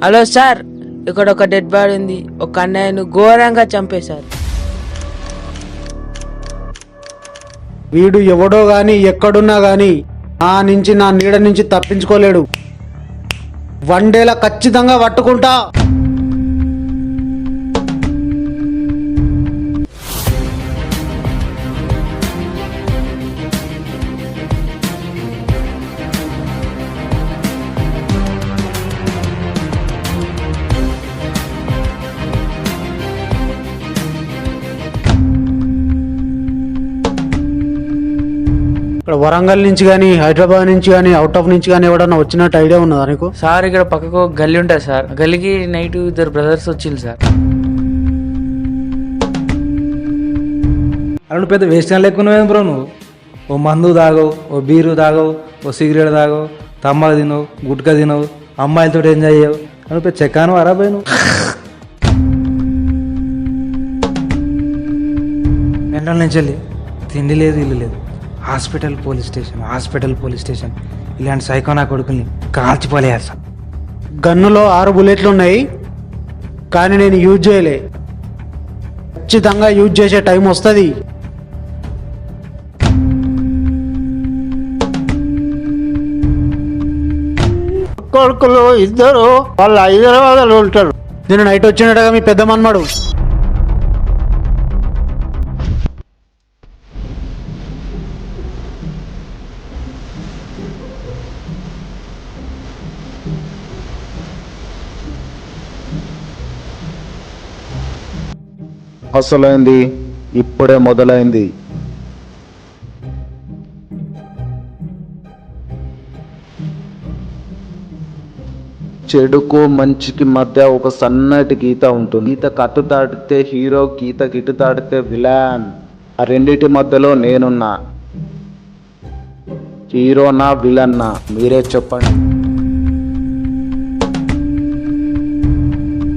Hello sir, ఇక్కడ ఒక dead body ఉంది. ఒక అన్నయ్యను ఘోరంగా చంపేశారు. వీడు ఎవడో గాని ఎక్కడున్నా గాని నా నీడ నుంచి తప్పించుకోలేడు. వన్ డేలా ఖచ్చితంగా పట్టుకుంటా. ఇక్కడ వరంగల్ నుంచి కానీ హైదరాబాద్ నుంచి కానీ అవుట్ ఆఫ్ నుంచి కానీ ఎవడన్నా వచ్చినట్టు ఐడియా ఉన్నదా నీకు? సార్ ఇక్కడ పక్కకు ఒక గల్లీ ఉంటుంది సార్. గల్లీకి నైట్ ఇద్దరు బ్రదర్స్ వచ్చింది సార్. అలా పెద్ద వేస్ట్ లేకున్నావు బ్రో. నువ్వు ఓ మందు తాగవు, ఓ బీరు తాగవు, ఓ సిగరెట్ తాగవు, తమ్మలు తినవు, గుట్కా తినవు, అమ్మాయిలతో ఎంజాయ్ చేయవు. అను పెద్ద చెక్కాను అరాబాయి నువ్వు. మెంటల్ నుంచి వెళ్ళి తిండి లేదు, ఇల్లు లేదు. హాస్పిటల్ పోలీస్ స్టేషన్ ఇలాంటి సైకో నా కొడుకుని కాల్చిపోలేయాలి. గన్నులో 6 బుల్లెట్లు ఉన్నాయి, కానీ నేను యూజ్ చేయలే. ఖచ్చితంగా యూజ్ చేసే టైం వస్తుంది. కొడుకులు ఇద్దరు వాళ్ళు హైదరాబాద్లో ఉంటారు. నేను నైట్ వచ్చినట్టుగా మీ పెద్ద మన్మడు. అసలైంది ఇప్పుడే మొదలైంది. చెడుకు మంచికి మధ్య ఒక సన్నటి గీత ఉంటుంది. గీత కట్టు దాటితే హీరో, గీత గిట్టు దాటితే విలన్. ఆ రెండిటి మధ్యలో నేనున్నా. హీరోనా విలన్నా మీరే చెప్పండి.